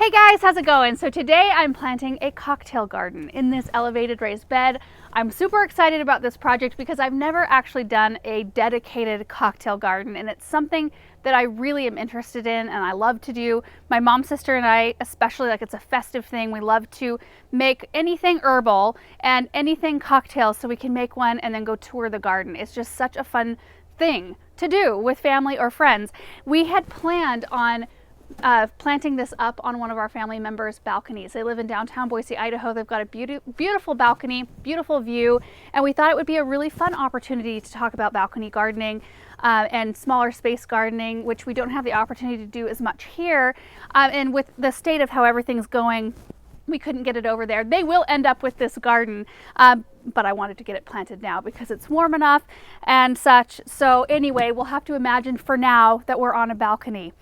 Hey guys, how's it going? So today I'm planting a cocktail garden in this elevated raised bed. I'm super excited about this project because I've never actually done a dedicated cocktail garden, and it's something that I really am interested in and I love to do. My mom, sister, and I, especially, like, it's a festive thing. We love to make anything herbal and anything cocktails so we can make one and then go tour the garden. It's just such a fun thing to do with family or friends. We had planned on planting this up on one of our family members' balconies. They live in downtown Boise, Idaho. They've got a beautiful balcony, beautiful view, and we thought it would be a really fun opportunity to talk about balcony gardening and smaller space gardening, which we don't have the opportunity to do as much here. And with the state of how everything's going, we couldn't get it over there. They will end up with this garden, but I wanted to get it planted now because it's warm enough and such. So anyway, we'll have to imagine for now that we're on a balcony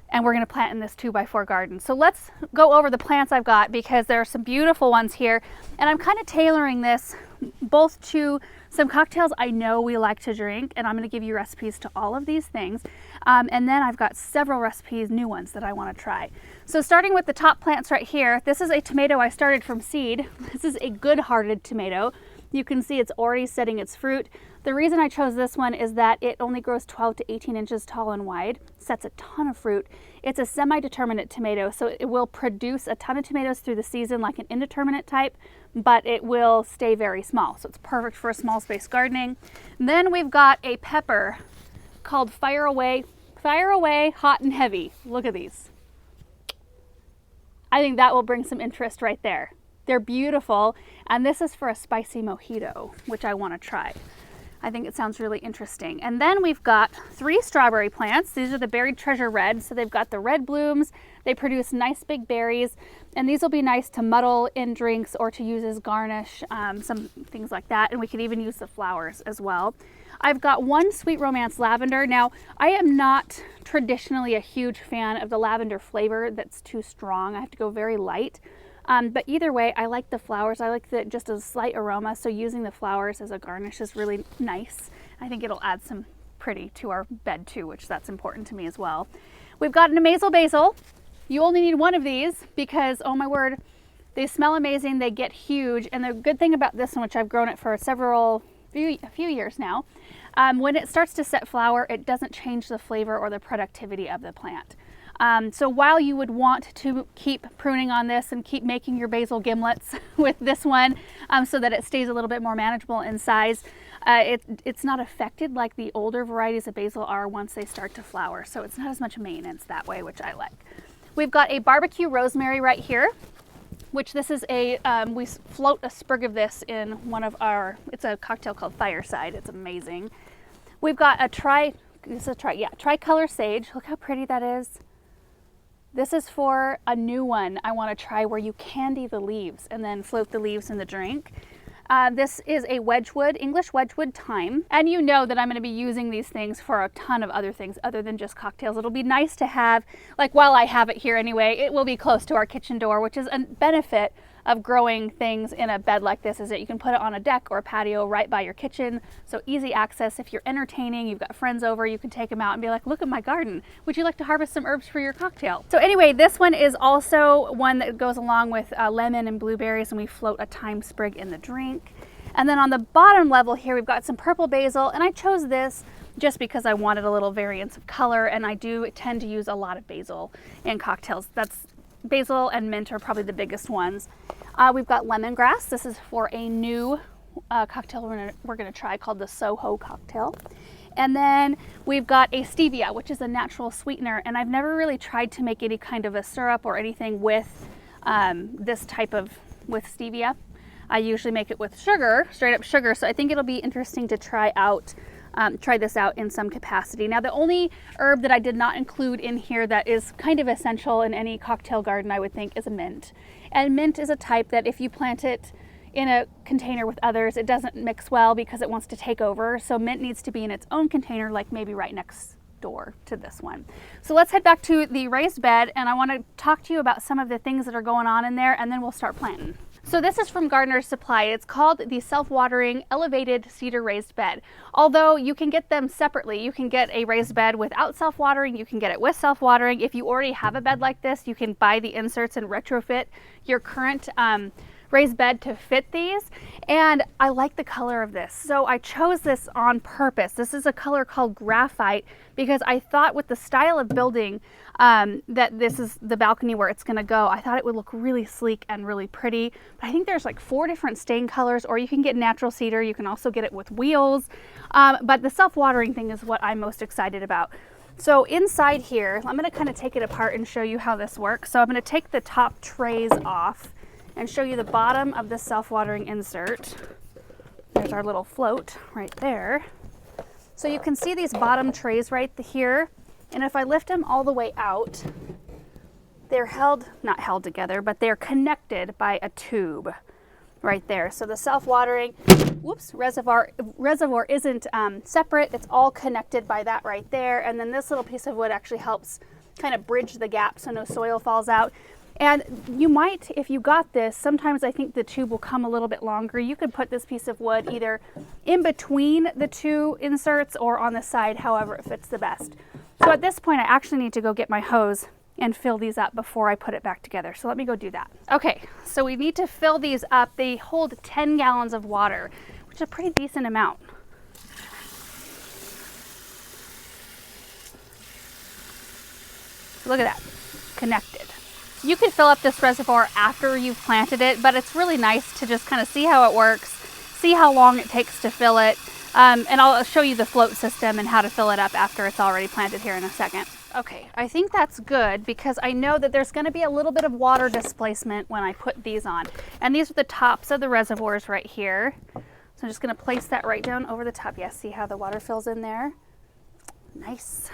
and we're going to plant in this 2x4 garden. So let's go over the plants I've got because there are some beautiful ones here, and I'm kind of tailoring this both to some cocktails I know we like to drink, and I'm going to give you recipes to all of these things, and then I've got several recipes, new ones that I want to try. So starting with the top plants right here, this is a tomato I started from seed. This is a good-hearted tomato. You can see it's already setting its fruit. The reason I chose this one is that it only grows 12 to 18 inches tall and wide, sets a ton of fruit. It's a semi-determinate tomato, so it will produce a ton of tomatoes through the season like an indeterminate type, but it will stay very small. So it's perfect for a small space gardening. Then we've got a pepper called Fire Away Hot and Heavy. Look at these. I think that will bring some interest right there. They're beautiful, and this is for a spicy mojito, which I want to try. I think it sounds really interesting. And then we've got 3 strawberry plants. These are the Buried Treasure Red. So they've got the red blooms. They produce nice big berries, and these will be nice to muddle in drinks or to use as garnish, some things like that. And we could even use the flowers as well. I've got 1 Sweet Romance lavender. Now, I am not traditionally a huge fan of the lavender flavor. That's too strong. I have to go very light. But either way, I like the flowers. I like just a slight aroma, so using the flowers as a garnish is really nice. I think it'll add some pretty to our bed too, which that's important to me as well. We've got an Amazel basil. You only need 1 of these because, oh my word, they smell amazing, they get huge, and the good thing about this one, which I've grown it for a few years now, when it starts to set flower, it doesn't change the flavor or the productivity of the plant. So while you would want to keep pruning on this and keep making your basil gimlets with this one so that it stays a little bit more manageable in size, it's not affected like the older varieties of basil are once they start to flower. So it's not as much maintenance that way, which I like. We've got a barbecue rosemary right here, which this is we float a sprig of this in one of it's a cocktail called Fireside. It's amazing. We've got a tricolor sage. Look how pretty that is. This is for a new one I want to try where you candy the leaves and then float the leaves in the drink. This is a Wedgewood, English Wedgewood thyme. And you know that I'm going to be using these things for a ton of other things other than just cocktails. It'll be nice to have, like while I have it here anyway, it will be close to our kitchen door, which is a benefit of growing things in a bed like this is that you can put it on a deck or a patio right by your kitchen. So easy access. If you're entertaining, you've got friends over, you can take them out and be like, look at my garden. Would you like to harvest some herbs for your cocktail? So anyway, this one is also one that goes along with lemon and blueberries, and we float a thyme sprig in the drink. And then on the bottom level here, we've got some purple basil, and I chose this just because I wanted a little variance of color, and I do tend to use a lot of basil in cocktails. Basil and mint are probably the biggest ones. We've got lemongrass. This is for a new cocktail we're gonna try called the Soho cocktail. And then we've got a stevia, which is a natural sweetener, and I've never really tried to make any kind of a syrup or anything with this type of stevia. I usually make it with sugar, straight up sugar, so I think it'll be interesting to try this out in some capacity. Now, the only herb that I did not include in here that is kind of essential in any cocktail garden, I would think, is a mint. And mint is a type that if you plant it in a container with others, it doesn't mix well because it wants to take over. So mint needs to be in its own container, like maybe right next door to this one. So let's head back to the raised bed, and I want to talk to you about some of the things that are going on in there, and then we'll start planting. So this is from Gardener's Supply. It's called the self-watering elevated cedar raised bed. Although you can get them separately. You can get a raised bed without self-watering, you can get it with self-watering. If you already have a bed like this, you can buy the inserts and retrofit your current raised bed to fit these. And I like the color of this, so I chose this on purpose. This is a color called graphite because I thought with the style of building that this is the balcony where it's going to go, I thought it would look really sleek and really pretty. But I think there's like 4 different stain colors, or you can get natural cedar. You can also get it with wheels, but the self-watering thing is what I'm most excited about. So inside here, I'm going to kind of take it apart and show you how this works. So I'm going to take the top trays off and show you the bottom of the self-watering insert. There's our little float right there. So you can see these bottom trays right here, and if I lift them all the way out, they're not held together, but they're connected by a tube right there. So the self-watering reservoir isn't separate, it's all connected by that right there, and then this little piece of wood actually helps kind of bridge the gap so no soil falls out. And you might, if you got this, sometimes I think the tube will come a little bit longer. You could put this piece of wood either in between the 2 inserts or on the side, however it fits the best. So at this point, I actually need to go get my hose and fill these up before I put it back together. So let me go do that. Okay, so we need to fill these up. They hold 10 gallons of water, which is a pretty decent amount. Look at that, connected. You can fill up this reservoir after you've planted it, but it's really nice to just kind of see how it works, see how long it takes to fill it, and I'll show you the float system and how to fill it up after it's already planted here in a second. Okay, I think that's good because I know that there's going to be a little bit of water displacement when I put these on. And these are the tops of the reservoirs right here. So I'm just going to place that right down over the top. Yes, see how the water fills in there? Nice.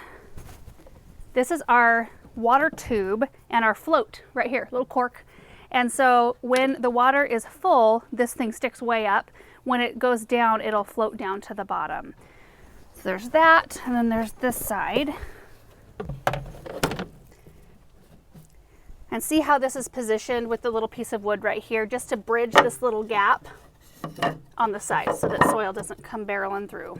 This is our water tube and our float right here, little cork. And so when the water is full, this thing sticks way up. When it goes down, it'll float down to the bottom. So there's that, and then there's this side. And see how this is positioned with the little piece of wood right here, just to bridge this little gap on the side so that soil doesn't come barreling through.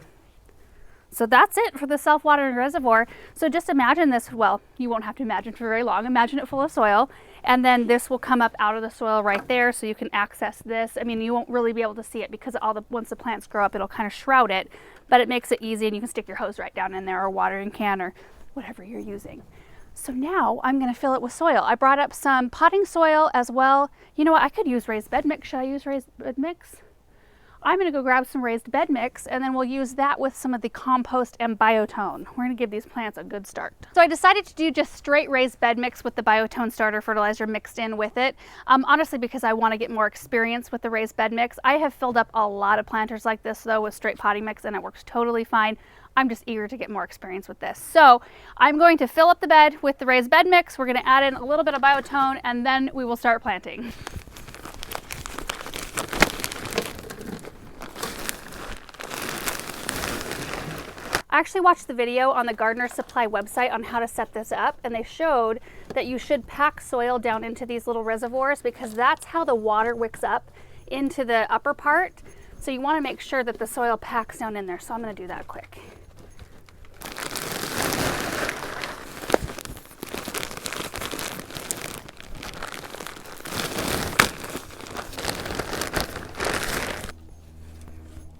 So that's it for the self-watering reservoir. So just imagine this, well, you won't have to imagine for very long. Imagine it full of soil, and then this will come up out of the soil right there so you can access this. I mean, you won't really be able to see it because once the plants grow up, it'll kind of shroud it, but it makes it easy, and you can stick your hose right down in there or watering can or whatever you're using. So now I'm going to fill it with soil. I brought up some potting soil as well. You know what? I could use raised bed mix. Should I use raised bed mix? I'm going to go grab some raised bed mix, and then we'll use that with some of the compost and biotone. We're going to give these plants a good start. So I decided to do just straight raised bed mix with the biotone starter fertilizer mixed in with it. Honestly, because I want to get more experience with the raised bed mix. I have filled up a lot of planters like this though with straight potting mix, and it works totally fine. I'm just eager to get more experience with this. So I'm going to fill up the bed with the raised bed mix. We're going to add in a little bit of biotone, and then we will start planting. I actually watched the video on the Gardener's Supply website on how to set this up, and they showed that you should pack soil down into these little reservoirs because that's how the water wicks up into the upper part. So you want to make sure that the soil packs down in there. So I'm going to do that quick.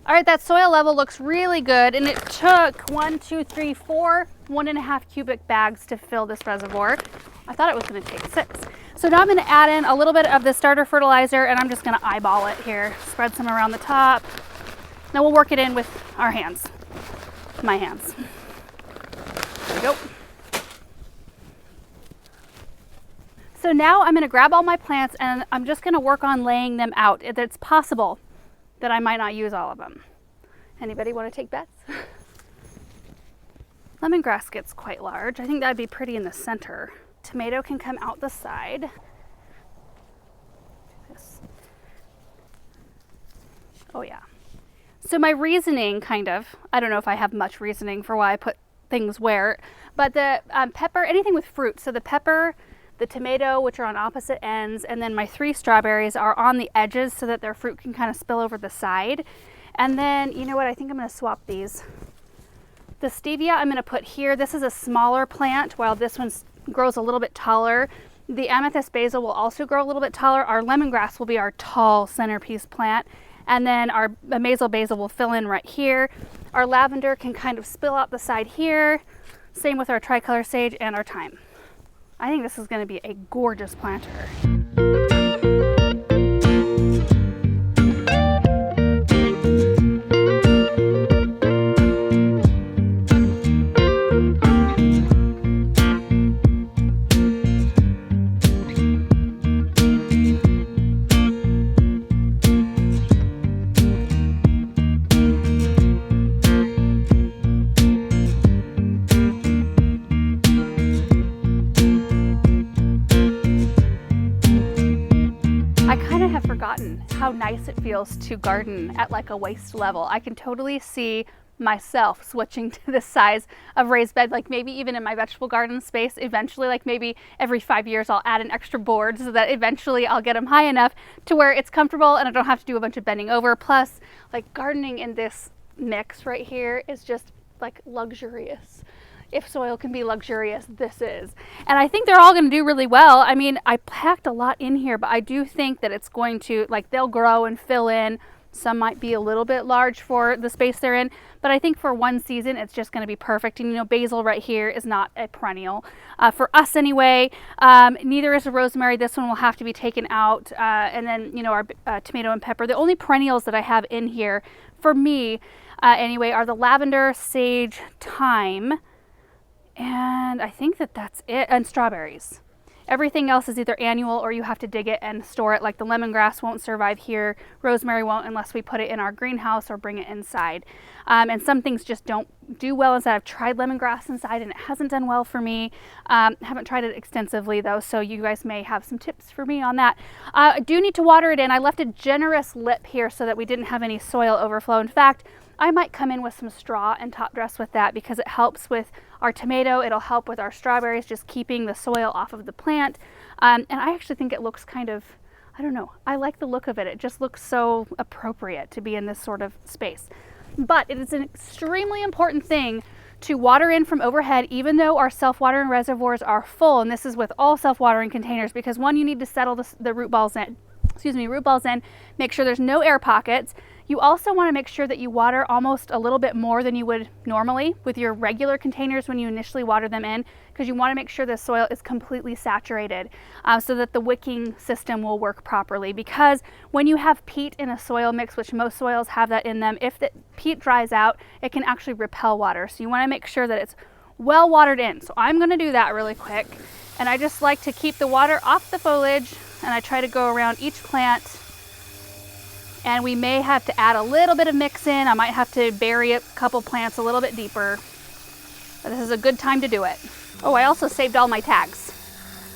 All right, that soil level looks really good, and it took 1.5 cubic bags to fill this reservoir. I thought it was going to take 6. So now I'm going to add in a little bit of the starter fertilizer, and I'm just going to eyeball it here. Spread some around the top. Now we'll work it in with our hands, my hands. There we go. So now I'm going to grab all my plants, and I'm just going to work on laying them out. It's possible that I might not use all of them. Anybody want to take bets? Lemongrass gets quite large. I think that'd be pretty in the center. Tomato can come out the side. This. Oh yeah. So my reasoning I don't know if I have much reasoning for why I put things where. But the pepper, anything with fruit, so the pepper, the tomato, which are on opposite ends, and then my 3 strawberries are on the edges so that their fruit can kind of spill over the side. And then, you know what, I think I'm going to swap these. The stevia I'm going to put here. This is a smaller plant while this one grows a little bit taller. The amethyst basil will also grow a little bit taller. Our lemongrass will be our tall centerpiece plant. And then our basil will fill in right here. Our lavender can kind of spill out the side here. Same with our tricolor sage and our thyme. I think this is going to be a gorgeous planter. How nice it feels to garden at like a waist level. I can totally see myself switching to this size of raised bed, like maybe even in my vegetable garden space eventually, like maybe every 5 years I'll add an extra board so that eventually I'll get them high enough to where it's comfortable and I don't have to do a bunch of bending over. Plus, like gardening in this mix right here is just like luxurious. If soil can be luxurious, this is. And I think they're all going to do really well. I mean, I packed a lot in here, but I do think that it's going to, like, they'll grow and fill in. Some might be a little bit large for the space they're in, but I think for one season, it's just going to be perfect. And, you know, basil right here is not a perennial for us anyway. Neither is a rosemary. This one will have to be taken out. And then, you know, our tomato and pepper. The only perennials that I have in here for me anyway are the lavender, sage, thyme, and I think that that's it, and strawberries. Everything else is either annual or you have to dig it and store it. Like the lemongrass won't survive here. Rosemary won't unless we put it in our greenhouse or bring it inside. And some things just don't do well inside. I've tried lemongrass inside and it hasn't done well for me. Haven't tried it extensively though, so you guys may have some tips for me on that. I do need to water it in. I left a generous lip here so that we didn't have any soil overflow. In fact, I might come in with some straw and top dress with that because it helps with our tomato. It'll help with our strawberries, just keeping the soil off of the plant. And I actually think it looks kind of, I don't know, I like the look of it. It just looks so appropriate to be in this sort of space. But it is an extremely important thing to water in from overhead, even though our self-watering reservoirs are full. And this is with all self-watering containers because one, you need to settle the root balls in. Make sure there's no air pockets. You also want to make sure that you water almost a little bit more than you would normally with your regular containers when you initially water them in, because you want to make sure the soil is completely saturated so that the wicking system will work properly. Because when you have peat in a soil mix, which most soils have that in them, if the peat dries out, it can actually repel water. So you want to make sure that it's well watered in. So I'm going to do that really quick. And I just like to keep the water off the foliage, and I try to go around each plant. And we may have to add a little bit of mix in. I might have to bury a couple plants a little bit deeper. But this is a good time to do it. Oh, I also saved all my tags.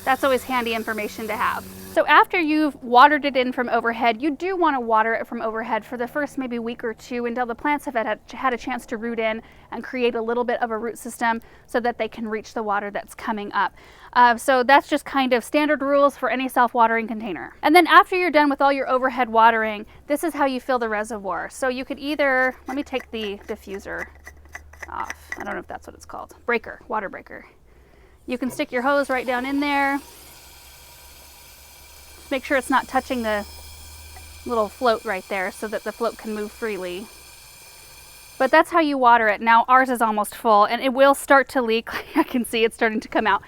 That's always handy information to have. So after you've watered it in from overhead, you do want to water it from overhead for the first maybe week or two until the plants have had a chance to root in and create a little bit of a root system so that they can reach the water that's coming up. So that's just kind of standard rules for any self-watering container. And then after you're done with all your overhead watering, this is how you fill the reservoir. So you could either, let me take the diffuser off. I don't know if that's what it's called. Breaker, water breaker. You can stick your hose right down in there. Make sure it's not touching the little float right there so that the float can move freely. But that's how you water it. Now ours is almost full and it will start to leak. I can see it's starting to come out.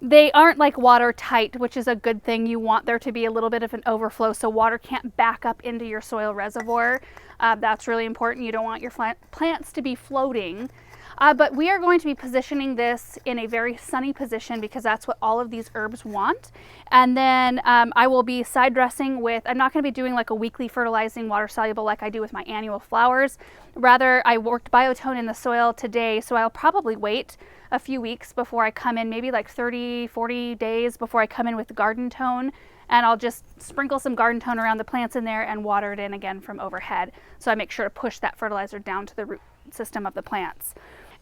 They aren't like watertight, which is a good thing. You want there to be a little bit of an overflow so water can't back up into your soil reservoir. That's really important. You don't want your plants to be floating. But we are going to be positioning this in a very sunny position because that's what all of these herbs want. And then I will be side dressing with, I'm not going to be doing like a weekly fertilizing water soluble like I do with my annual flowers. Rather, I worked biotone in the soil today, so I'll probably wait a few weeks before I come in, maybe like 30, 40 days before I come in with the garden tone. And I'll just sprinkle some garden tone around the plants in there and water it in again from overhead. So I make sure to push that fertilizer down to the root system of the plants.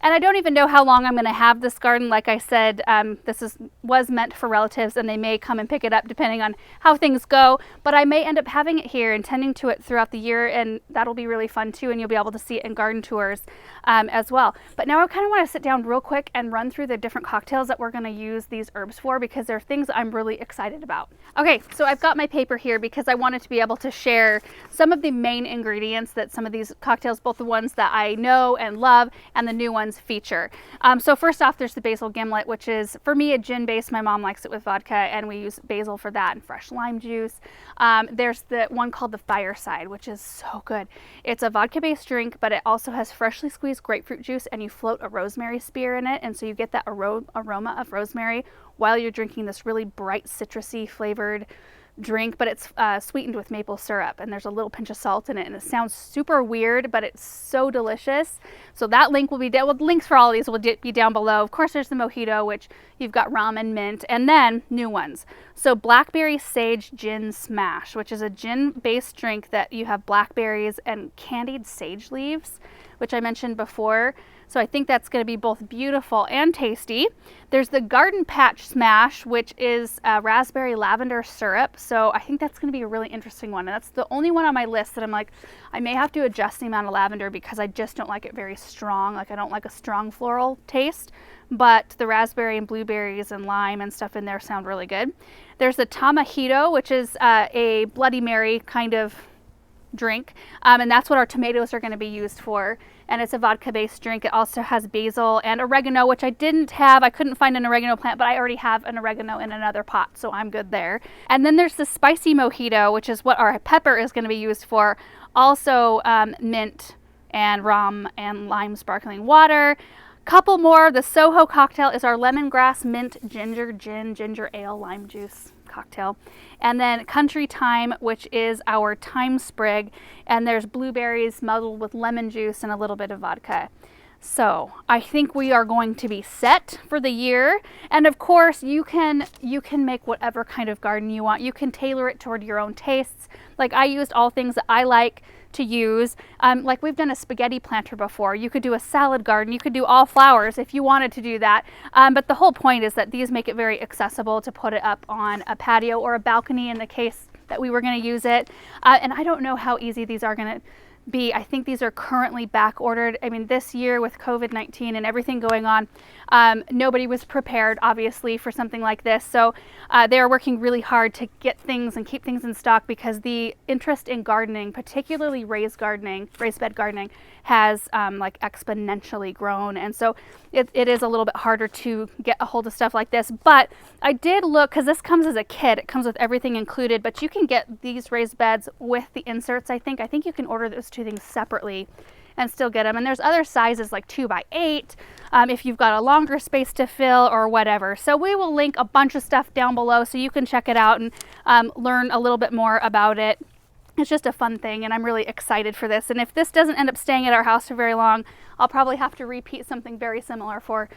And I don't even know how long I'm going to have this garden. Like I said, was meant for relatives, and they may come and pick it up depending on how things go. But I may end up having it here and tending to it throughout the year, and that'll be really fun too. And you'll be able to see it in garden tours as well. But now I kind of want to sit down real quick and run through the different cocktails that we're going to use these herbs for, because they're things I'm really excited about. Okay, so I've got my paper here because I wanted to be able to share some of the main ingredients that some of these cocktails, both the ones that I know and love and the new ones, feature. So first off, there's the basil gimlet, which is for me a gin base. My mom likes it with vodka, and we use basil for that and fresh lime juice. There's the one called the Fireside, which is so good. It's a vodka based drink, but it also has freshly squeezed grapefruit juice, and you float a rosemary spear in it, and so you get that aroma of rosemary while you're drinking this really bright citrusy flavored drink, but it's sweetened with maple syrup, and there's a little pinch of salt in it, and it sounds super weird, but it's so delicious. So that link will be down. Well, links for all of these will be down below. Of course, there's the mojito, which you've got rum and mint, and then new ones. So blackberry sage gin smash, which is a gin-based drink that you have blackberries and candied sage leaves, which I mentioned before. So I think that's going to be both beautiful and tasty. There's the Garden Patch Smash, which is raspberry lavender syrup. So I think that's going to be a really interesting one. And that's the only one on my list that I'm like, I may have to adjust the amount of lavender because I just don't like it very strong. Like I don't like a strong floral taste, but the raspberry and blueberries and lime and stuff in there sound really good. There's the Tamahito, which is a Bloody Mary kind of drink, and that's what our tomatoes are going to be used for, and it's a vodka-based drink. It also has basil and oregano, which I didn't have. I couldn't find an oregano plant, but I already have an oregano in another pot, so I'm good there. And then there's the spicy mojito, which is what our pepper is going to be used for. Also mint and rum and lime sparkling water. Couple more. The Soho cocktail is our lemongrass mint ginger gin ginger ale lime juice cocktail. And then Country Thyme, which is our thyme sprig, and there's blueberries muddled with lemon juice and a little bit of vodka. So I think we are going to be set for the year. And of course, you can make whatever kind of garden you want. You can tailor it toward your own tastes. Like I used all things that I like to use. Like we've done a spaghetti planter before. You could do a salad garden. You could do all flowers if you wanted to do that. But the whole point is that these make it very accessible to put it up on a patio or a balcony in the case that we were going to use it. And I don't know how easy these are going to be. I think these are currently back ordered. I mean, this year with COVID-19 and everything going on, nobody was prepared, obviously, for something like this. So they are working really hard to get things and keep things in stock, because the interest in gardening, particularly raised bed gardening, has like exponentially grown. And so it is a little bit harder to get a hold of stuff like this. But I did look, because this comes as a kit, it comes with everything included, but you can get these raised beds with the inserts. I think you can order those two things separately and still get them. And there's other sizes like 2x8 if you've got a longer space to fill or whatever. So we will link a bunch of stuff down below so you can check it out and learn a little bit more about it. It's just a fun thing, and I'm really excited for this. And if this doesn't end up staying at our house for very long, I'll probably have to repeat something very similar for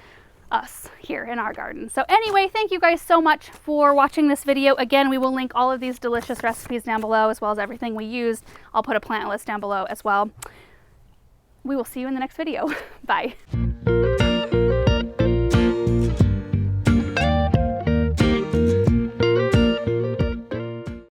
us here in our garden. So anyway, thank you guys so much for watching this video. Again, we will link all of these delicious recipes down below, as well as everything we used. I'll put a plant list down below as well. We will see you in the next video. Bye.